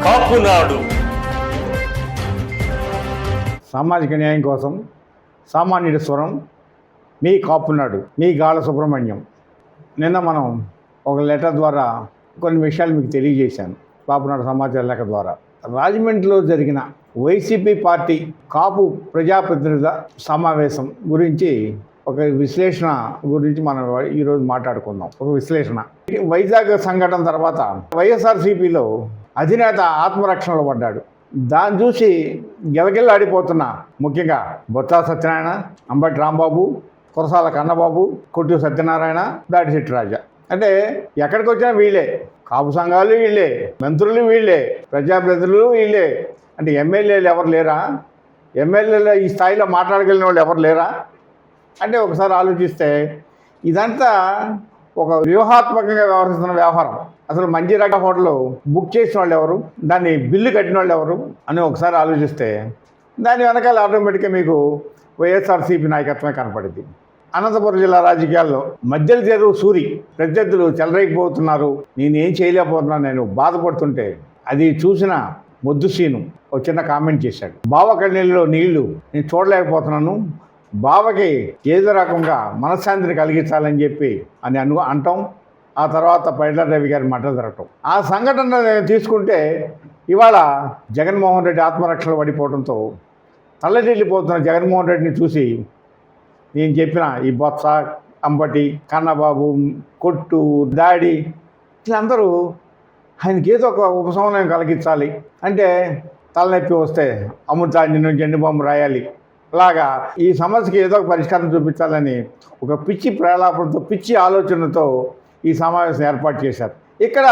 కాపునాడు. సామాజిక న్యాయం కోసం సామాన్యుడి స్వరం, మీ కాపునాడు, మీ గాల సుబ్రహ్మణ్యం. నిన్న మనం ఒక లెటర్ ద్వారా కొన్ని విషయాలు మీకు తెలియజేశాను. కాపునాడు సమాచార లేఖ ద్వారా రాజమండ్రిలో జరిగిన వైసీపీ పార్టీ కాపు ప్రజాప్రతినిధుల సమావేశం గురించి ఒక విశ్లేషణ గురించి మనం ఈరోజు మాట్లాడుకుందాం. ఒక విశ్లేషణ. వైజాగ్ సంఘటన తర్వాత వైఎస్ఆర్సీపీలో అధినేత ఆత్మరక్షణలో పడ్డాడు. దాన్ని చూసి గిలగిల్లాడిపోతున్న ముఖ్యంగా బొత్స సత్యనారాయణ, అంబటి రాంబాబు, కురసాల కన్నబాబు, కొట్టు సత్యనారాయణ, దాడిశెట్టి రాజా. అంటే ఎక్కడికి వచ్చినా వీళ్ళే, కాపు సంఘాలు వీళ్ళే, మంత్రులు వీళ్ళే, ప్రజాప్రతినిధులు వీళ్ళే. అంటే ఎమ్మెల్యేలు ఎవరు లేరా? ఎమ్మెల్యేలు ఈ స్థాయిలో మాట్లాడగలిగిన వాళ్ళు ఎవరు లేరా అంటే ఒకసారి ఆలోచిస్తే ఇదంతా ఒక వ్యూహాత్మకంగా వ్యవహరిస్తున్న వ్యవహారం. అసలు మంజీరా హోటల్ బుక్ చేసిన వాళ్ళు ఎవరు, దాన్ని బిల్లు కట్టిన వాళ్ళు ఎవరు అని ఒకసారి ఆలోచిస్తే దాని వెనకాల ఆటోమేటిక్గా మీకు వైఎస్ఆర్సీపీ నాయకత్వమే కనపడింది. అనంతపురం జిల్లా రాజకీయాల్లో మధ్యల చెరువు సూరి ప్రత్యర్థులు చెలరేగిపోతున్నారు, నేనేం చేయలేకపోతున్నాను, నేను బాధపడుతుంటే అది చూసిన మొద్దు సీను ఒక చిన్న కామెంట్ చేశాడు. బావ కన్నీళ్ళలో నీళ్లు నేను చూడలేకపోతున్నాను, బావకి ఏదో రకంగా మనశ్శాంతిని కలిగించాలని చెప్పి అని అంటాం. ఆ తర్వాత పైడ్ల రవి గారి మాట జరగటం. ఆ సంఘటన తీసుకుంటే ఇవాళ జగన్మోహన్ రెడ్డి ఆత్మరక్షణ పడిపోవడంతో తల్లడిల్లిపోతున్న జగన్మోహన్ రెడ్డిని చూసి నేను చెప్పిన ఈ బొత్స, అంబటి, కన్నబాబు, కొట్టు, దాడి వీళ్ళందరూ ఆయనకి ఏదో ఒక ఉపశమనం కలిగించాలి అంటే తలనొప్పి వస్తే అమృతాంజనం జెండు బాంబు రాయాలి, అలాగా ఈ సమస్యకి ఏదో ఒక పరిష్కారం చూపించాలని ఒక పిచ్చి ప్రలాపంతో, పిచ్చి ఆలోచనతో ఈ సమావేశం ఏర్పాటు చేశారు. ఇక్కడ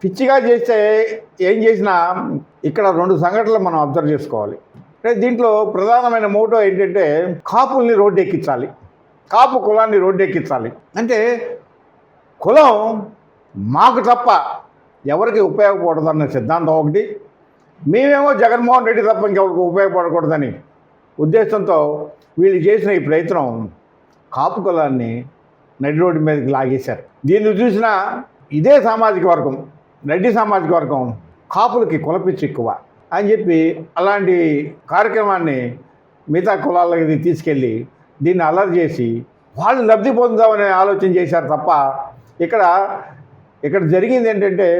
పిచ్చిగా చేస్తే ఏం చేసినా ఇక్కడ రెండు సంఘటనలు మనం అబ్జర్వ్ చేసుకోవాలి. అంటే దీంట్లో ప్రధానమైన మోటో ఏంటంటే కాపుల్ని రోడ్డు ఎక్కించాలి, కాపు కులాన్ని రోడ్డు ఎక్కించాలి. అంటే కులం మాకు తప్ప ఎవరికి ఉపయోగపడదన్న సిద్ధాంతం ఒకటి, మేమేమో జగన్మోహన్ రెడ్డి తప్ప ఇంకెవరికి ఉపయోగపడకూడదని ఉద్దేశంతో వీళ్ళు చేసిన ఈ ప్రయత్నం కాపు కులాన్ని నడి రోడ్డు మీదకి లాగేశారు. దీన్ని చూసిన ఇదే సామాజిక వర్గం, రెడ్డి సామాజిక వర్గం కాపులకి కులపిచ్చి ఎక్కువ అని చెప్పి అలాంటి కార్యక్రమాన్ని మిగతా కులాలకి తీసుకెళ్ళి దీన్ని అలర్ట్ చేసి వాళ్ళు లబ్ధి పొందుదామనే ఆలోచన చేశారు తప్ప ఇక్కడ జరిగింది ఏంటంటే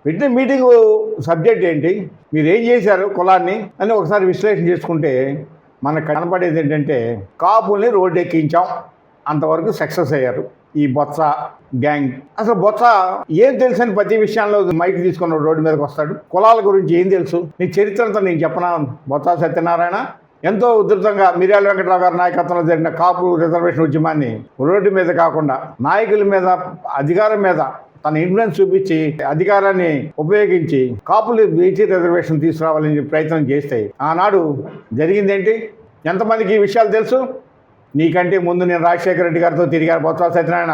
పెట్టిన మీటింగు సబ్జెక్ట్ ఏంటి, మీరు ఏం చేశారు కులాన్ని అని ఒకసారి విశ్లేషణ చేసుకుంటే మనకు కనపడేది ఏంటంటే కాపుల్ని రోడ్డు ఎక్కించాం, అంతవరకు సక్సెస్ అయ్యారు ఈ బొత్స గ్యాంగ్. అసలు బొత్స ఏం తెలుసని ప్రతి విషయంలో మైక్ తీసుకున్న రోడ్డు మీదకి వస్తాడు. కులాల గురించి ఏం తెలుసు, నీ చరిత్రతో నేను చెప్పనా? బొత్స సత్యనారాయణ ఎంతో ఉధృతంగా మిర్యాల వెంకటరావు గారి నాయకత్వంలో జరిగిన కాపు రిజర్వేషన్ ఉద్యమాన్ని రోడ్డు మీద కాకుండా నాయకుల మీద, అధికారం మీద తన ఇన్ఫ్లుయెన్స్ చూపించి అధికారాన్ని ఉపయోగించి కాపులు బీసీ రిజర్వేషన్ తీసుకురావాలని ప్రయత్నం చేస్తే ఆనాడు జరిగిందేంటి? ఎంతమందికి ఈ విషయాలు తెలుసు? నీకంటే ముందు నేను రాజశేఖర రెడ్డి గారితో తిరిగాను, బొత్స సత్యనారాయణ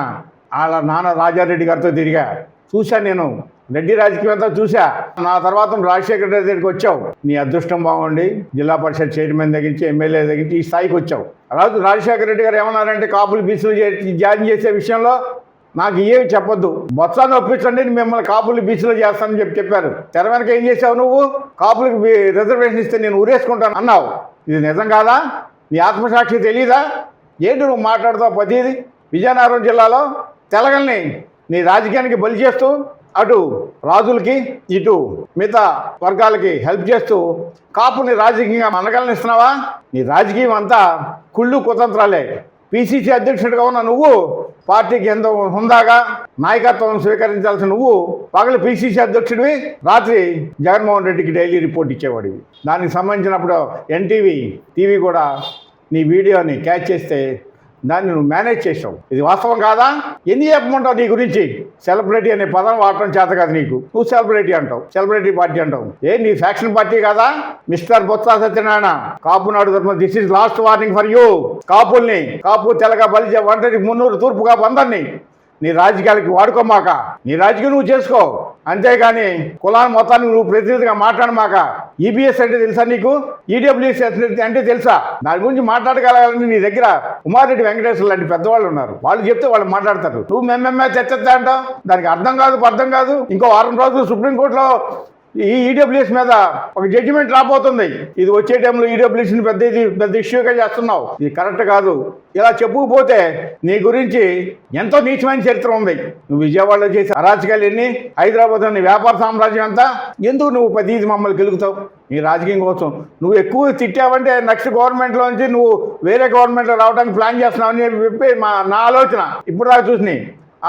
వాళ్ళ నాన్న రాజారెడ్డి గారితో తిరిగా, చూశాను నేను రెడ్డి రాజకీయం అంతా చూసా. నా తర్వాత రాజశేఖర రెడ్డి దగ్గరికి వచ్చావు, నీ అదృష్టం బాగుండి జిల్లా పరిషత్ చైర్మన్ దగ్గరించి, ఎమ్మెల్యే దగ్గరించి ఈ స్థాయికి వచ్చావు. రాజశేఖర రెడ్డి గారు ఏమన్నారంటే కాపులు బీసీలు జాయిన్ చేసే విషయంలో నాకు ఏమి చెప్పొద్దు, బొత్సాన్ని ఒప్పించండి, మిమ్మల్ని కాపులు బీసీలో చేస్తానని చెప్పారు. తెర వెనక ఏం చేసావు నువ్వు? కాపులకు రిజర్వేషన్ ఇస్తే నేను ఊరేసుకుంటాను అన్నావు. ఇది నిజం కాదా? నీ ఆత్మసాక్షి తెలీదా? ఏంటి నువ్వు మాట్లాడుతావు? ప్రతిదీ విజయనగరం జిల్లాలో తెలగల్ని నీ రాజకీయానికి బలి చేస్తూ అటు రాజులకి ఇటు మిగతా వర్గాలకి హెల్ప్ చేస్తూ కాపుని రాజకీయంగా మనగలనిస్తున్నావా? నీ రాజకీయం అంతా కుళ్ళు కుతంత్రాలే. పిసిసి అధ్యక్షుడిగా ఉన్న నువ్వు పార్టీకి ఎంతో హుందాగా నాయకత్వం స్వీకరించాల్సిన నువ్వు పగలు పిసిసి అధ్యక్షుడివి, రాత్రి జగన్మోహన్ రెడ్డికి డైలీ రిపోర్ట్ ఇచ్చేవాడివి. దానికి సంబంధించినప్పుడు ఎన్టీవీ టీవీ కూడా నీ వీడియోని క్యాచ్ చేస్తే దాన్ని నువ్వు మేనేజ్ చేసావు. ఇది వాస్తవం కాదా? ఎన్ని చెప్పమంటావు నీ గురించి? సెలబ్రిటీ అనే పదం వాడటం చేత కాదు నీకు, నువ్వు సెలబ్రిటీ అంటావు, సెలబ్రిటీ పార్టీ అంటావు. నీ ఫ్యాక్షన్ పార్టీ కాదా? మిస్టర్ బొత్స సత్యనారాయణ, కాపునాడు ధర్మ, this is last warning for you. కాపుల్ని, కాపు తెలగ బలిజ ఒంటరి మున్నూరు తూర్పుగా అందరినీ నీ రాజకీయాలకి వాడుకోమాక, నీ రాజకీయం నువ్వు చేసుకో, అంతేగాని కులాన్ని మొత్తాన్ని నువ్వు ప్రతినిధిగా మాట్లాడమాక. ఈబీఎస్ అంటే తెలుసా నీకు? ఈడబ్ల్యూఎస్ అంటే తెలుసా? దాని గురించి మాట్లాడగలగాలని నీ దగ్గర ఉమారెడ్డి వెంకటేశ్వర లాంటి పెద్దవాళ్ళు ఉన్నారు, వాళ్ళు చెప్తే వాళ్ళు మాట్లాడతారు. నువ్వు మెమ్మెమ్మే తెచ్చేస్తా అంటావు, దానికి అర్థం కాదు. ఇంకో వారం రోజులు సుప్రీంకోర్టులో ఈ ఈడబ్ల్యూఎస్ మీద ఒక జడ్జిమెంట్ రాబోతుంది. ఇది వచ్చే టైంలో ఈడబ్ల్యూఎస్ని పెద్ద ఇష్యూగా చేస్తున్నావు. ఇది కరెక్ట్ కాదు. ఇలా చెప్పుకుపోతే నీ గురించి ఎంతో నీచమైన చరిత్ర ఉంది. నువ్వు విజయవాడలో చేసే అరాచకాలు ఎన్ని, హైదరాబాద్లో నీ వ్యాపార సామ్రాజ్యం అంతా, ఎందుకు నువ్వు ప్రతిదీ మమ్మల్ని గెలుగుతావు? నీ రాజకీయం కోసం నువ్వు ఎక్కువ తిట్టావంటే నెక్స్ట్ గవర్నమెంట్లోంచి నువ్వు వేరే గవర్నమెంట్లో రావడానికి ప్లాన్ చేస్తున్నావు అని చెప్పి నా ఆలోచన. ఇప్పుడు దాకా చూసి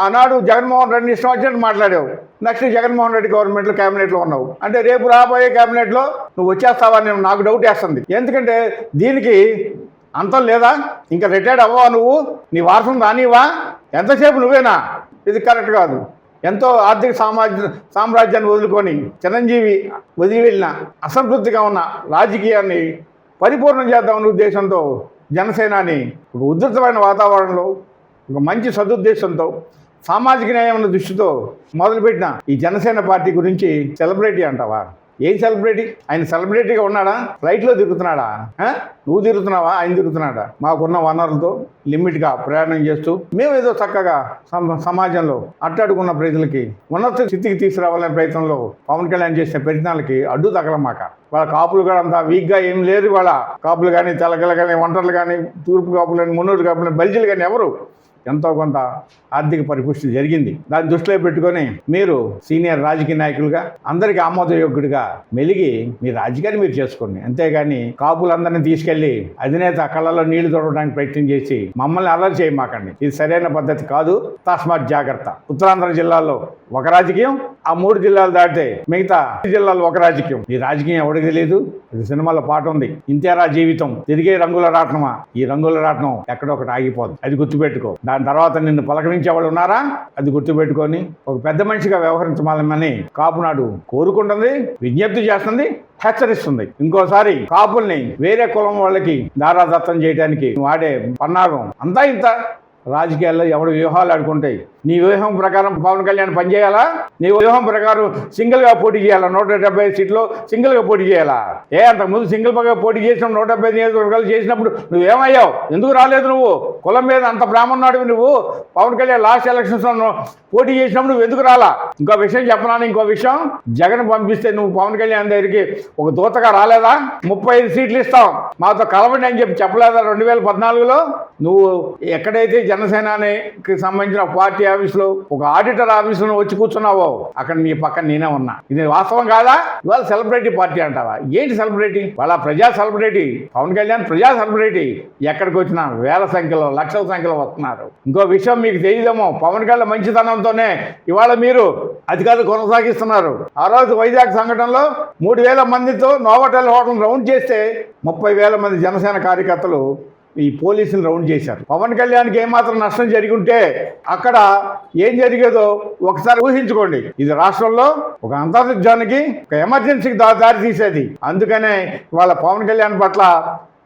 ఆనాడు జగన్మోహన్ రెడ్డిని ఇష్టం వచ్చినట్టు మాట్లాడావు. నెక్స్ట్ జగన్మోహన్ రెడ్డి గవర్నమెంట్లో క్యాబినెట్లో ఉన్నావు అంటే రేపు రాబోయే క్యాబినెట్లో నువ్వు వచ్చేస్తావని నాకు డౌట్ వేస్తుంది. ఎందుకంటే దీనికి అంతం లేదా? ఇంకా రిటైర్డ్ అవ్వవా నువ్వు? నీ వారసం రానివా? ఎంతసేపు నువ్వేనా? ఇది కరెక్ట్ కాదు. ఎంతో ఆర్థిక సామ్రాజ్యాన్ని వదులుకొని చిరంజీవి వదిలి వెళ్ళిన అసంతృప్తిగా ఉన్న రాజకీయాన్ని పరిపూర్ణం చేద్దామనే ఉద్దేశంతో జనసేనాని ఒక ఉధృతమైన వాతావరణంలో ఒక మంచి సదుద్దేశంతో సామాజిక న్యాయం అన్న దృష్టితో మొదలుపెట్టిన ఈ జనసేన పార్టీ గురించి సెలబ్రిటీ అంటావా? ఏం సెలబ్రిటీ? ఆయన సెలబ్రిటీగా ఉన్నాడా? ఫ్లైట్లో తిరుగుతున్నాడా? నువ్వు తిరుగుతున్నావా? ఆయన తిరుగుతున్నాడా? మాకున్న వనరులతో లిమిట్గా ప్రయాణం చేస్తూ మేము ఏదో చక్కగా సమాజంలో అట్టాడుకున్న ప్రజలకి ఉన్నత స్థితికి తీసుకురావాలనే ప్రయత్నంలో పవన్ కళ్యాణ్ చేసిన ప్రయత్నాలకి అడ్డు తగలమాక. వాళ్ళ కాపులు కూడా అంతా వీక్గా ఏం లేరు. వాళ్ళ కాపులు కానీ, తెలగలు కానీ, ఒంటర్లు కానీ, తూర్పు కాపులు కానీ, మున్నూరు కాపులు కానీ, బల్జీలు కానీ ఎవరు ఎంతో కొంత ఆర్థిక పరిపుష్టి జరిగింది. దాన్ని దృష్టిలో పెట్టుకొని మీరు సీనియర్ రాజకీయ నాయకులుగా అందరికీ ఆమోదయోగ్యుడిగా మెలిగి మీ రాజకీయాన్ని మీరు చేసుకోండి. అంతేగాని కాపులందరినీ తీసుకెళ్లి అధినేత కళ్ళలో నీళ్లు తొడవడానికి ప్రయత్నం చేసి మమ్మల్ని అల్లరి చేయమాకండి. ఇది సరైన పద్ధతి కాదు. తస్మాత్ జాగ్రత్త. ఉత్తరాంధ్ర జిల్లాలో ఒక రాజకీయం, ఆ 3 జిల్లాలు దాటితే మిగతా జిల్లాలో ఒక రాజకీయం. ఈ రాజకీయం ఎవరికి తెలియదు. ఇది సినిమాలో పాట ఉంది, ఇంతేరా జీవితం, తిరిగే రంగుల రాట్నమా. ఈ రంగుల రాట్నం ఎక్కడొకటి ఆగిపోదు. అది గుర్తుపెట్టుకో. దాని తర్వాత నిన్ను పలకరించే వాళ్ళు ఉన్నారా? అది గుర్తుపెట్టుకొని ఒక పెద్ద మనిషిగా వ్యవహరించమని కాపునాడు కోరుకుంటుంది, విజ్ఞప్తి చేస్తుంది, హెచ్చరిస్తుంది. ఇంకోసారి కాపుల్ని వేరే కులం వాళ్ళకి దారాదత్తం చేయడానికి వాడే పన్నాగం అంతా ఇంత. రాజకీయాల్లో ఎవడు వ్యూహాలు ఆడుకుంటాయి. నీ వ్యూహం ప్రకారం పవన్ కళ్యాణ్ పనిచేయాలా? నీ వ్యూహం ప్రకారం సింగిల్గా పోటీ చేయాలా? 175 సీట్లో సింగిల్గా పోటీ చేయాలా? అంతకుముందు సింగిల్గా పోటీ చేసిన 170 నియోజకవర్గాలు చేసినప్పుడు నువ్వేమయ్యావు? ఎందుకు రాలేదు? నువ్వు కులం మీద అంత ప్రేమ ఉన్నాడు. నువ్వు పవన్ కళ్యాణ్ లాస్ట్ ఎలక్షన్స్ పోటీ చేసినప్పుడు నువ్వు ఎందుకు రాలా? ఇంకో విషయం చెప్పనాను. ఇంకో విషయం, జగన్ పంపిస్తే నువ్వు పవన్ కళ్యాణ్ దగ్గరికి ఒక దూతగా రాలేదా? 35 సీట్లు ఇస్తాం, మాతో కలవండి అని చెప్పలేదా 2014లో? నువ్వు ఎక్కడైతే జనసేనకి సంబంధించిన పార్టీ ఆఫీసులో ఒక ఆడిటర్ ఆఫీసులో వచ్చి కూర్చున్నావో అక్కడ నీ పక్కన నేనే ఉన్నా. ఇది వాస్తవం కాదా? ఇవాళ సెలబ్రిటీ పార్టీ అంటావా? ఏంటి సెలబ్రిటీ? వాళ్ళ ప్రజా సెలబ్రిటీ. పవన్ కళ్యాణ్ ప్రజా సెలబ్రిటీ. ఎక్కడికి వచ్చినా వేల సంఖ్యలో, లక్షల సంఖ్యలో వస్తున్నారు. ఇంకో విషయం మీకు తెలియదేమో, పవన్ కళ్యాణ్ మంచితనంతోనే ఇవాళ మీరు అధికారులు కొనసాగిస్తున్నారు. ఆ రోజు వైజాగ్ సంఘటనలో 3,000 మందితో నోవాటెల్ హోటల్ రౌండ్ చేస్తే 30,000 మంది జనసేన కార్యకర్తలు ఈ పోలీసులు రౌండ్ చేశారు. పవన్ కళ్యాణ్కి ఏమాత్రం నష్టం జరిగి ఉంటే అక్కడ ఏం జరిగేదో ఒకసారి ఊహించుకోండి. ఇది రాష్ట్రంలో ఒక అంతర్జానికి, ఒక ఎమర్జెన్సీకి దారి తీసేది. అందుకనే వాళ్ళ పవన్ కళ్యాణ్ పట్ల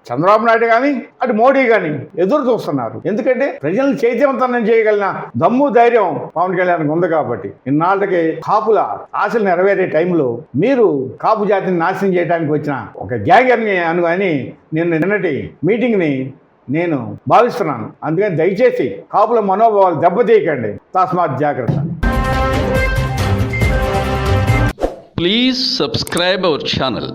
చంద్రబాబు నాయుడు కానీ అటు మోడీ కానీ ఎదురు చూస్తున్నారు. ఎందుకంటే ప్రజలను చైతన్యవంతం చేయగలిగిన దమ్ము, ధైర్యం పవన్ కళ్యాణ్కి ఉంది కాబట్టి. ఇన్నాళ్ళకి కాపుల ఆశలు నెరవేరే టైంలో మీరు కాపు జాతిని నాశనం చేయడానికి వచ్చిన ఒక గ్యాంగర్ని అని నిన్నటి మీటింగ్ని నేను భావిస్తున్నాను. అందుకని దయచేసి కాపుల మనోభావాలు దెబ్బతీయకండి. తస్మాత్ జాగ్రత్త. Please subscribe our channel.